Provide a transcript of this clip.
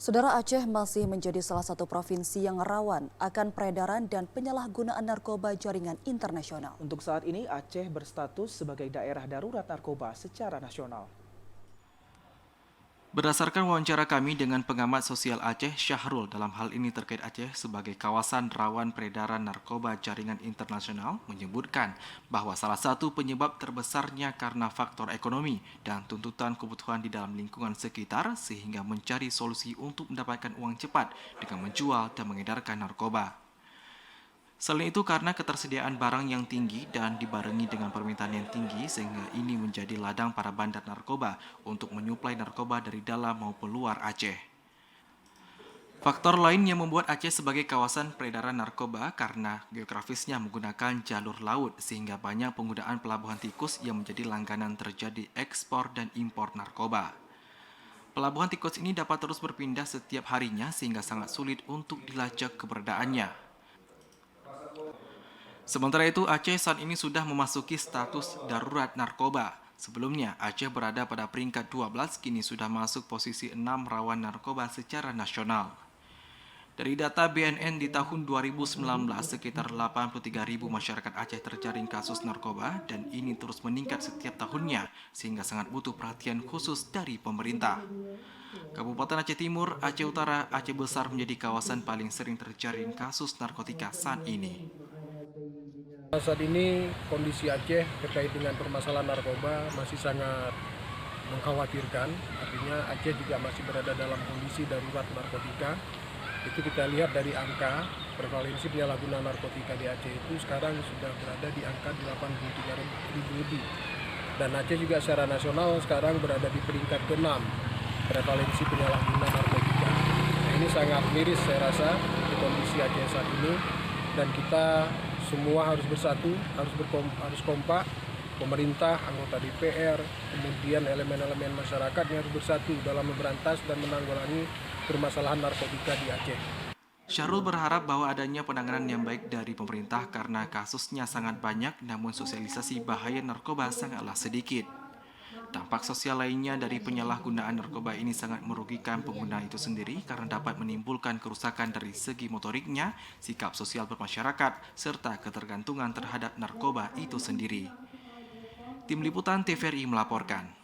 Saudara, Aceh masih menjadi salah satu provinsi yang rawan akan peredaran dan penyalahgunaan narkoba jaringan internasional. Untuk saat ini, Aceh berstatus sebagai daerah darurat narkoba secara nasional. Berdasarkan wawancara kami dengan pengamat sosial Aceh, Syahrul, dalam hal ini terkait Aceh sebagai kawasan rawan peredaran narkoba jaringan internasional, menyebutkan bahwa salah satu penyebab terbesarnya karena faktor ekonomi dan tuntutan kebutuhan di dalam lingkungan sekitar sehingga mencari solusi untuk mendapatkan uang cepat dengan menjual dan mengedarkan narkoba. Selain itu karena ketersediaan barang yang tinggi dan dibarengi dengan permintaan yang tinggi sehingga ini menjadi ladang para bandar narkoba untuk menyuplai narkoba dari dalam maupun luar Aceh. Faktor lain yang membuat Aceh sebagai kawasan peredaran narkoba karena geografisnya menggunakan jalur laut sehingga banyak penggunaan pelabuhan tikus yang menjadi langganan terjadi ekspor dan impor narkoba. Pelabuhan tikus ini dapat terus berpindah setiap harinya sehingga sangat sulit untuk dilacak keberadaannya. Sementara itu, Aceh saat ini sudah memasuki status darurat narkoba. Sebelumnya, Aceh berada pada peringkat 12, kini sudah masuk posisi 6 rawan narkoba secara nasional. Dari data BNN di tahun 2019, sekitar 83.000 masyarakat Aceh terjaring kasus narkoba dan ini terus meningkat setiap tahunnya sehingga sangat butuh perhatian khusus dari pemerintah. Kabupaten Aceh Timur, Aceh Utara, Aceh Besar menjadi kawasan paling sering terjaring kasus narkotika saat ini. Saat ini kondisi Aceh terkait dengan permasalahan narkoba masih sangat mengkhawatirkan. Artinya Aceh juga masih berada dalam kondisi darurat narkotika. Itu kita lihat dari angka prevalensi penyalahgunaan narkotika di Aceh itu sekarang sudah berada di angka 83.000 lebih. Dan Aceh juga secara nasional sekarang berada di peringkat ke-6 prevalensi penyalahgunaan narkotika. Nah, ini sangat miris saya rasa di kondisi Aceh saat ini, dan kita semua harus bersatu, harus kompak, pemerintah, anggota DPR, kemudian elemen-elemen masyarakat yang harus bersatu dalam memberantas dan menanggulangi permasalahan narkotika di Aceh. Syahrul berharap bahwa adanya penanganan yang baik dari pemerintah karena kasusnya sangat banyak namun sosialisasi bahaya narkoba sangatlah sedikit. Dampak sosial lainnya dari penyalahgunaan narkoba ini sangat merugikan pengguna itu sendiri karena dapat menimbulkan kerusakan dari segi motoriknya, sikap sosial bermasyarakat, serta ketergantungan terhadap narkoba itu sendiri. Tim Liputan TVRI melaporkan.